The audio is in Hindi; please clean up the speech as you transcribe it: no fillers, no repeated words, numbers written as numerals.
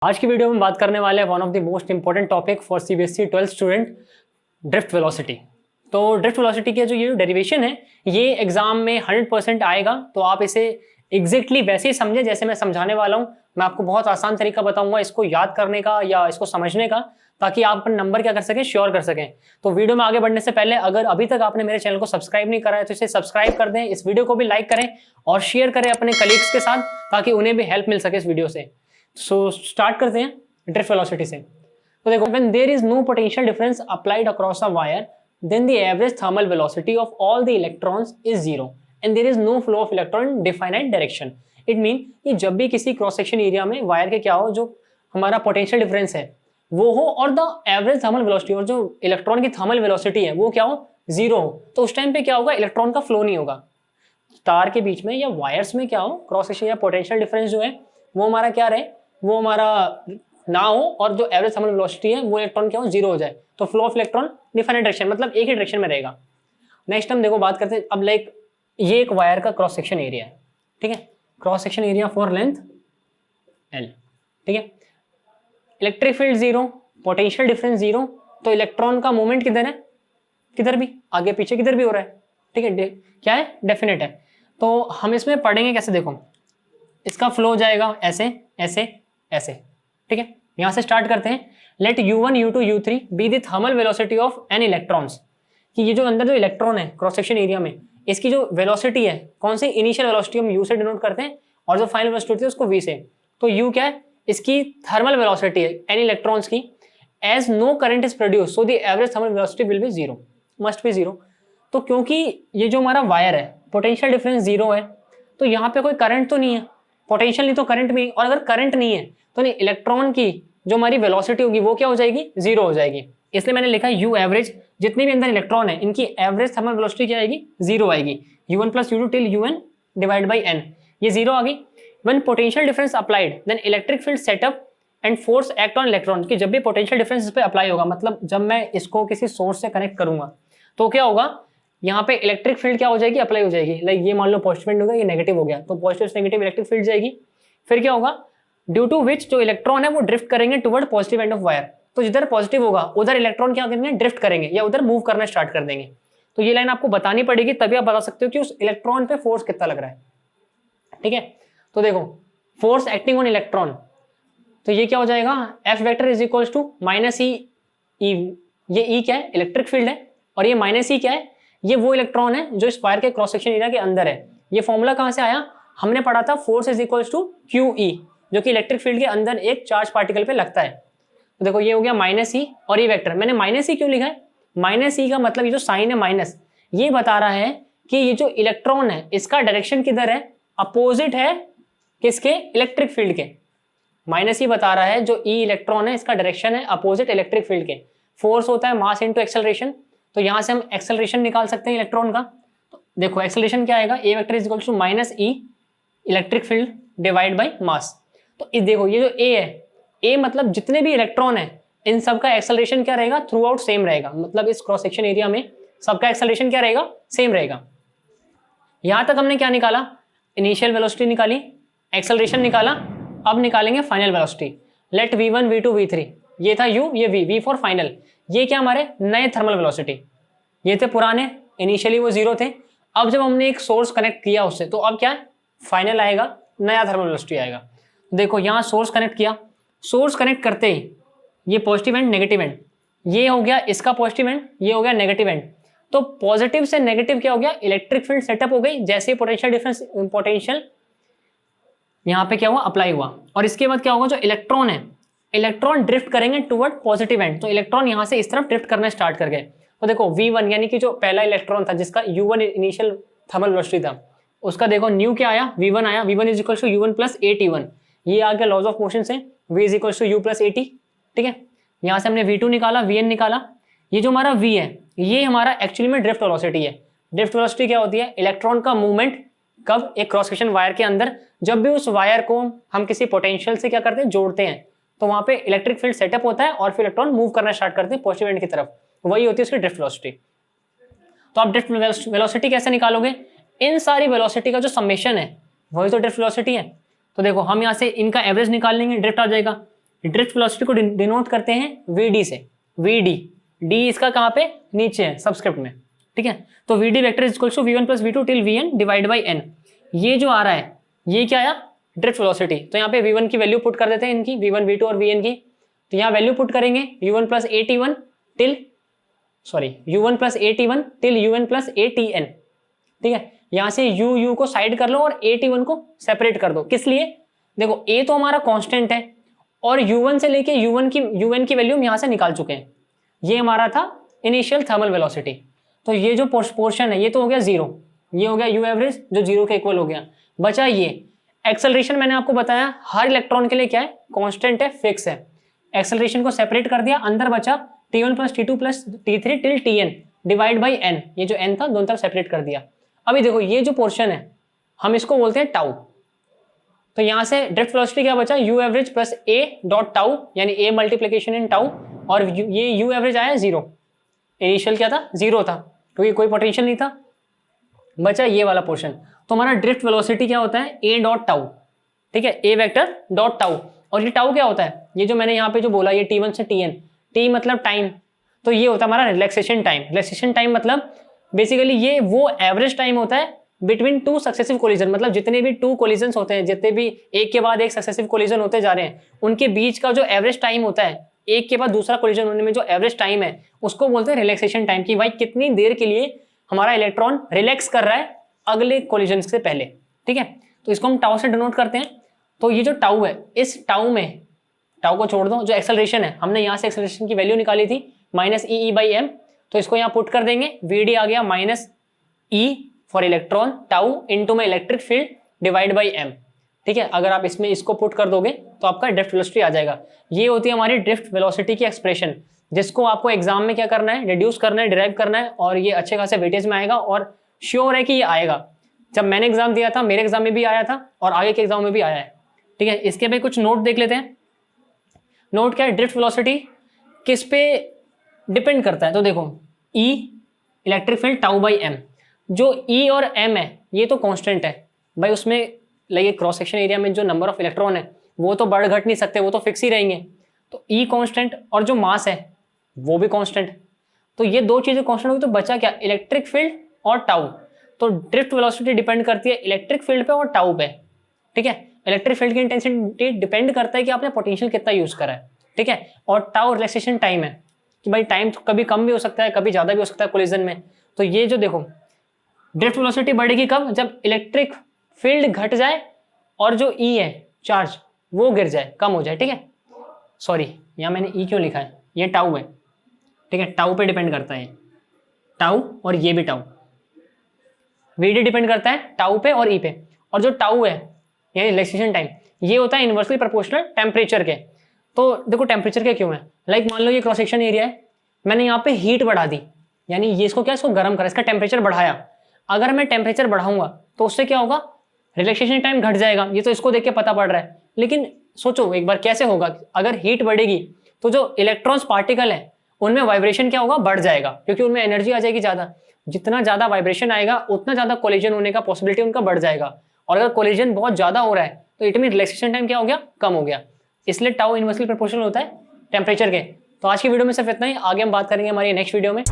आज की वीडियो में बात करने वाले हैं one of the most important topic for CBSE 12th student, drift velocity. तो ड्रिफ्ट वेलोसिटी की जो ये डेरिवेशन है ये एग्जाम में 100% आएगा, तो आप इसे एग्जैक्टली वैसे ही समझें जैसे मैं समझाने वाला हूँ। मैं आपको बहुत आसान तरीका बताऊंगा इसको याद करने का या इसको समझने का, ताकि आप अपने नंबर क्या कर सकें, श्योर कर सकें। तो वीडियो में आगे बढ़ने से पहले अगर अभी तक आपने मेरे चैनल को सब्सक्राइब नहीं करा है तो इसे सब्सक्राइब कर दें, इस वीडियो को भी लाइक करें और शेयर करें अपने कलीग्स के साथ, ताकि उन्हें भी हेल्प मिल सके इस वीडियो से। सो स्टार्ट करते हैं ड्रिफ्ट वेलोसिटी से। तो देखो, when there is no potential difference applied across a wire, then the average thermal velocity of all the electrons is zero and there is no flow of electron in definite direction. It mean कि जब भी किसी क्रॉस सेक्शन एरिया में वायर के क्या हो, जो हमारा पोटेंशियल डिफरेंस है वो हो और द एवरेज थर्मल वेलोसिटी और जो इलेक्ट्रॉन की थर्मल वेलोसिटी है वो क्या हो, जीरो हो, तो उस टाइम पे क्या होगा, इलेक्ट्रॉन का फ्लो नहीं होगा। तार के बीच में या वायर्स में क्या हो, क्रॉस सेक्शन या पोटेंशियल डिफरेंस जो है वो हमारा क्या रहे, वो हमारा ना हो, और जो एवरेज थर्मल वेलोसिटी है वो इलेक्ट्रॉन क्या हो, जीरो हो जाए, तो flow of electron different direction, मतलब एक ही डायरेक्शन में रहेगा। नेक्स्ट हम देखो बात करते हैं अब, लाइक ये एक वायर का क्रॉस सेक्शन एरिया है, ठीक है, cross section area for length L, ठीक है। Electric field zero, potential difference zero, तो इलेक्ट्रॉन का मूवमेंट किधर है, किधर भी, आगे पीछे किधर भी हो रहा है, ठीक है, क्या है, डेफिनेट है। तो हम इसमें पढ़ेंगे कैसे, देखो इसका फ्लो जाएगा ऐसे ऐसे ऐसे, ठीक है। यहां से स्टार्ट करते हैं। Let u1 u2 u3 be the thermal velocity of an electrons, कि ये जो अंदर जो इलेक्ट्रॉन है क्रॉस सेक्शन एरिया में, इसकी जो वेलोसिटी है, कौन सी, इनिशियल वेलोसिटी हम u से डिनोट करते हैं और जो फाइनल वेलोसिटी है उसको v से। तो u क्या है, इसकी थर्मल वेलोसिटी है एन इलेक्ट्रॉन्स की। As no current is produce so the average thermal velocity will be zero, must be zero. तो क्योंकि ये जो हमारा वायर है पोटेंशियल डिफरेंस जीरो है, तो यहाँ पे कोई करंट तो नहीं है, पोटेंशियल नहीं तो करंट भी, और अगर करंट नहीं है तो नहीं, इलेक्ट्रॉन की जो हमारी वेलोसिटी होगी वो क्या हो जाएगी, जीरो हो जाएगी। इसलिए मैंने लिखा यू एवरेज, जितने भी अंदर इलेक्ट्रॉन है इनकी एवरेज थर्मल वेलोसिटी क्या आएगी, जीरो आएगी। u1 plus u2 till un divide by n, ये जीरो आ गई। When potential difference applied then electric field set up and force act on electron, कि जब भी पोटेंशियल डिफरेंस इस पे अप्लाई होगा, मतलब जब मैं इसको किसी सोर्स से कनेक्ट करूंगा तो क्या होगा, यहाँ पे इलेक्ट्रिक फील्ड क्या हो जाएगी, अप्लाई हो जाएगी। लाइक ये मान लो पॉजिटिव हो गया, ये नेगेटिव हो गया, तो पॉजिटिव से नेगेटिव इलेक्ट्रिक फील्ड जाएगी। फिर क्या होगा, ड्यू टू विच जो इलेक्ट्रॉन है वो ड्रिफ्ट करेंगे toward positive end of wire. तो जिधर पॉजिटिव होगा उधर इलेक्ट्रॉन क्या करेंगे, ड्रिफ्ट करेंगे या उधर मूव करना स्टार्ट कर देंगे। तो ये लाइन आपको बतानी पड़ेगी, तभी आप बता सकते हो कि उस इलेक्ट्रॉन पे फोर्स कितना लग रहा है, ठीक है। तो देखो फोर्स एक्टिंग ऑन इलेक्ट्रॉन, तो ये क्या हो जाएगा, F vector is equals to minus E, ये ई क्या है, इलेक्ट्रिक फील्ड है, और ये माइनस ई क्या है, ये वो इलेक्ट्रॉन है जो इस वायर के क्रॉस सेक्शन एरिया के अंदर है। ये फॉर्मूला कहां से आया, हमने पढ़ा था, force is equals to Q E, जो कि इलेक्ट्रिक फील्ड के अंदर एक चार्ज पार्टिकल पे लगता है। तो देखो ये हो गया माइनस ई, और ये वेक्टर मैंने माइनस ई क्यों लिखा है, माइनस ई का मतलब ये जो साइन है माइनस, ये बता रहा है कि ये जो इलेक्ट्रॉन है इसका डायरेक्शन किधर है, अपोजिट है किसके, इलेक्ट्रिक फील्ड के। माइनस ई बता रहा है जो ई इलेक्ट्रॉन है इसका डायरेक्शन है अपोजिट इलेक्ट्रिक फील्ड के। फोर्स होता है मास इंटू एक्सेलरेशन, तो यहां से हम एक्सेलरेशन निकाल सकते हैं इलेक्ट्रॉन का। तो देखो एक्सेलरेशन क्या आएगा, a vector is equal to minus E electric field divide by mass. तो देखो ये जो ए है, ए मतलब जितने भी इलेक्ट्रॉन है इन सबका एक्सेलरेशन क्या रहेगा, थ्रू आउट सेम रहेगा, मतलब इस क्रॉस सेक्शन एरिया में सबका एक्सेलरेशन क्या रहेगा, सेम रहेगा। यहां तक हमने क्या निकाला, इनिशियल वेलोसिटी निकाली, एक्सेलरेशन निकाला, अब निकालेंगे final velocity. Late v1 v2 v3, ये था u, ये v फॉर फाइनल। ये क्या हमारे नए थर्मल वेलोसिटी, ये थे पुराने, इनिशियली वो जीरो थे। अब जब हमने एक सोर्स कनेक्ट किया उससे, तो अब क्या फाइनल आएगा, नया थर्मल वेलोसिटी आएगा। देखो यहाँ सोर्स कनेक्ट किया, सोर्स कनेक्ट करते ही ये पॉजिटिव एंड नेगेटिव एंड, ये हो गया इसका पॉजिटिव एंड, ये हो गया नेगेटिव एंड। तो पॉजिटिव से नेगेटिव क्या हो गया, इलेक्ट्रिक फील्ड सेटअप हो गई, जैसे पोटेंशियल डिफरेंस, पोटेंशियल यहाँ पे क्या हुआ, अप्लाई हुआ। और इसके बाद क्या होगा, जो इलेक्ट्रॉन है, इलेक्ट्रॉन ड्रिफ्ट करेंगे टुवर्ड पॉजिटिव एंड, तो इलेक्ट्रॉन यहाँ से इस तरफ ड्रिफ्ट करना स्टार्ट कर गए। तो देखो v1 यानी कि जो पहला इलेक्ट्रॉन था जिसका u1 इनिशियल थर्मल वेलोसिटी था, उसका देखो न्यू क्या आया, v1 आया, v1 is equal to u1 plus at1, ये आ गया लॉज ऑफ मोशन से, v is equal to u plus at, ठीक है। यहाँ से हमने v2 निकाला, vn निकाला। ये जो हमारा v है ये हमारा एक्चुअली में ड्रिफ्ट वेलोसिटी है। ड्रिफ्ट वेलोसिटी क्या होती है, इलेक्ट्रॉन का मूवमेंट कब, एक क्रॉस सेक्शन वायर के अंदर, जब भी उस वायर को हम किसी पोटेंशियल से क्या करते हैं, जोड़ते हैं, तो वहां पे इलेक्ट्रिक फील्ड सेटअप होता है और फिर इलेक्ट्रॉन मूव करना स्टार्ट करते हैं पॉजिटिव एंड की तरफ, वही होती है उसकी ड्रिफ्ट वेलोसिटी। तो आप ड्रिफ्ट वेलोसिटी कैसे निकालोगे, इन सारी वेलोसिटी का जो समेशन है वही तो ड्रिफ्ट वेलोसिटी है। तो देखो हम यहाँ से इनका एवरेज निकाल लेंगे, ड्रिफ्ट आ जाएगा ड्रिफ्ट वेलोसिटी को डिनोट करते हैं VD से, VD, D इसका कहाँ पे, नीचे है सबस्क्रिप्ट में, ठीक है। तो VD vector is equal to V1 plus V2 till Vn divide by N। ये जो आ रहा है ये क्या आया, ड्रिफ्ट वेलोसिटी। तो यहाँ पे V1 की वैल्यू पुट कर देते हैं इनकी, V1 V2 और Vn की। तो यहाँ वैल्यू पुट करेंगे U1 plus AT1 till U1 plus AT1 till UN plus ATN, ठीक है। यहाँ से U को साइड कर लो और AT1 को सेपरेट कर दो। किस लिए, देखो A तो हमारा कांस्टेंट है और U1 से लेके UN की वैल्यू हम यहाँ से निकाल चुके हैं। ये हमारा था इनिशियल थर्मल वेलोसिटी। तो ये जो पोर्शन है ये तो हो गया 0, ये हो गया U एवरेज जो 0 के इक्वल हो गया। बचा ये एक्सेलरेशन, मैंने आपको बताया हर इलेक्ट्रॉन के लिए क्या है, कांस्टेंट है, फिक्स है। एक्सेलरेशन को सेपरेट कर दिया, अंदर बचा T1 plus T2 plus T3 till Tn divide by N। ये जो N था दोनों तरफ सेपरेट कर दिया। अभी देखो ये जो पोर्शन है हम इसको बोलते हैं टाउ। तो यहाँ से ड्रिफ्ट वेलोसिटी क्या बचा, U average plus A dot tau, यानी A मल्टीप्लिकेशन इन टाउ, और ये U एवरेज आया 0। इनिशियल क्या था, 0 था क्योंकि कोई पोटेंशियल नहीं था। बचा ये वाला पोर्शन। तो हमारा ड्रिफ्ट वेलोसिटी क्या होता है, A डॉट टाउ, ठीक है, A वेक्टर डॉट टाउ। और ये टाउ क्या होता है, ये जो मैंने यहाँ पे जो बोला ये T1 से Tn, T मतलब टाइम, तो ये होता है हमारा रिलैक्सेशन टाइम। रिलैक्सेशन टाइम मतलब बेसिकली ये वो एवरेज टाइम होता है बिटवीन टू सक्सेसिव कोलिजन। मतलब जितने भी टू कोलिजन्स होते हैं, जितने भी एक के बाद एक सक्सेसिव कोलिजन होते जा रहे हैं, उनके बीच का जो एवरेज टाइम होता है, एक के बाद दूसरा कोलिजन होने में जो एवरेज टाइम है, उसको बोलते हैं रिलैक्सेशन टाइम। कि भाई कितनी देर के लिए हमारा इलेक्ट्रॉन रिलैक्स कर रहा है अगले कोलिजन से पहले, ठीक है। तो इसको हम टाउ से डिनोट करते हैं। तो ये जो टाउ है, इस टाउ में, टाउ को छोड़ दो, जो एक्सेलरेशन है हमने यहाँ से एक्सेलरेशन की वैल्यू निकाली थी माइनस ई बाई एम, तो इसको यहाँ पुट कर देंगे। VD आ गया minus E for electron tau into में electric field divide by m, ठीक है। अगर आप इसमें इसको पुट कर दोगे तो आपका ड्रिफ्ट वेलोसिटी आ जाएगा। ये होती है हमारी ड्रिफ्ट वेलोसिटी की एक्सप्रेशन, जिसको आपको एग्जाम में क्या करना है, रिड्यूस करना है, डिराइव करना है, और ये अच्छे खासे वेटेज में आएगा और श्योर है कि ये आएगा। जब मैंने एग्जाम दिया था, मेरे एग्जाम में भी आया था और आगे के एग्जाम में भी आया है, ठीक है। इसके पे कुछ नोट देख लेते हैं। नोट क्या है, ड्रिफ्ट वेलोसिटी किस पे डिपेंड करता है। तो देखो E electric field tau by M, जो E और M है ये तो कांस्टेंट है भाई, उसमें लगे क्रॉस सेक्शन एरिया में जो नंबर ऑफ इलेक्ट्रॉन है वो तो बढ़ घट नहीं सकते, वो तो फिक्स ही रहेंगे। तो E कांस्टेंट और जो मास है वो भी कांस्टेंट। तो ये दो चीजें कांस्टेंट होगी, तो बचा क्या, इलेक्ट्रिक फील्ड और टाउ। तो ड्रिफ्ट वेलोसिटी डिपेंड करती है इलेक्ट्रिक फील्ड पे और टाउ पे, ठीक है। इलेक्ट्रिक फील्ड की इंटेंसिटी डिपेंड करता है कि आपने पोटेंशियल कितना यूज करा है, ठीक है। और टाउ रिलैक्सेशन टाइम है कि भाई टाइम कभी कम भी हो सकता है, कभी ज्यादा भी हो सकता है कोलिजन में। तो ये जो देखो ड्रिफ्ट वेलोसिटी बढ़ेगी कब, जब इलेक्ट्रिक फील्ड घट जाए और जो E है चार्ज वो गिर जाए, कम हो जाए, ठीक है। सॉरी यहाँ मैंने E क्यों लिखा है, ये टाउ है, ठीक है। टाउ पे डिपेंड करता है टाउ, और ये भी टाउ। VD डिपेंड करता है टाउ पे और E पे। और जो टाउ है यानी रिलैक्सेशन टाइम, ये होता है इनवर्सली प्रोपोर्शनल टेम्परेचर के। तो देखो टेम्परेचर के क्यों है, लाइक मान लो ये क्रॉस सेक्शन एरिया है, मैंने यहाँ पे हीट बढ़ा दी, यानी ये इसको क्या, इसको गर्म करा, इसका टेम्परेचर बढ़ाया। अगर मैं टेम्परेचर बढ़ाऊंगा तो उससे क्या होगा, रिलैक्सेशन टाइम घट जाएगा। ये तो इसको देख के पता पड़ रहा है, लेकिन सोचो एक बार कैसे होगा, अगर हीट बढ़ेगी तो जो इलेक्ट्रॉन्स पार्टिकल है उनमें वाइब्रेशन क्या होगा, बढ़ जाएगा, क्योंकि उनमें एनर्जी आ जाएगी ज़्यादा। जितना ज़्यादा वाइब्रेशन आएगा उतना ज़्यादा कोलिजन होने का पॉसिबिलिटी उनका बढ़ जाएगा। और अगर कोलिजन बहुत ज़्यादा हो रहा है तो इट मीन रिलैक्सेशन टाइम क्या हो गया, कम हो गया। इसलिए टाउ इनवर्सली प्रोपोर्शनल होता है टेम्परेचर के। तो आज की वीडियो में सिर्फ इतना ही, आगे हम बात करेंगे हमारी नेक्स्ट वीडियो में।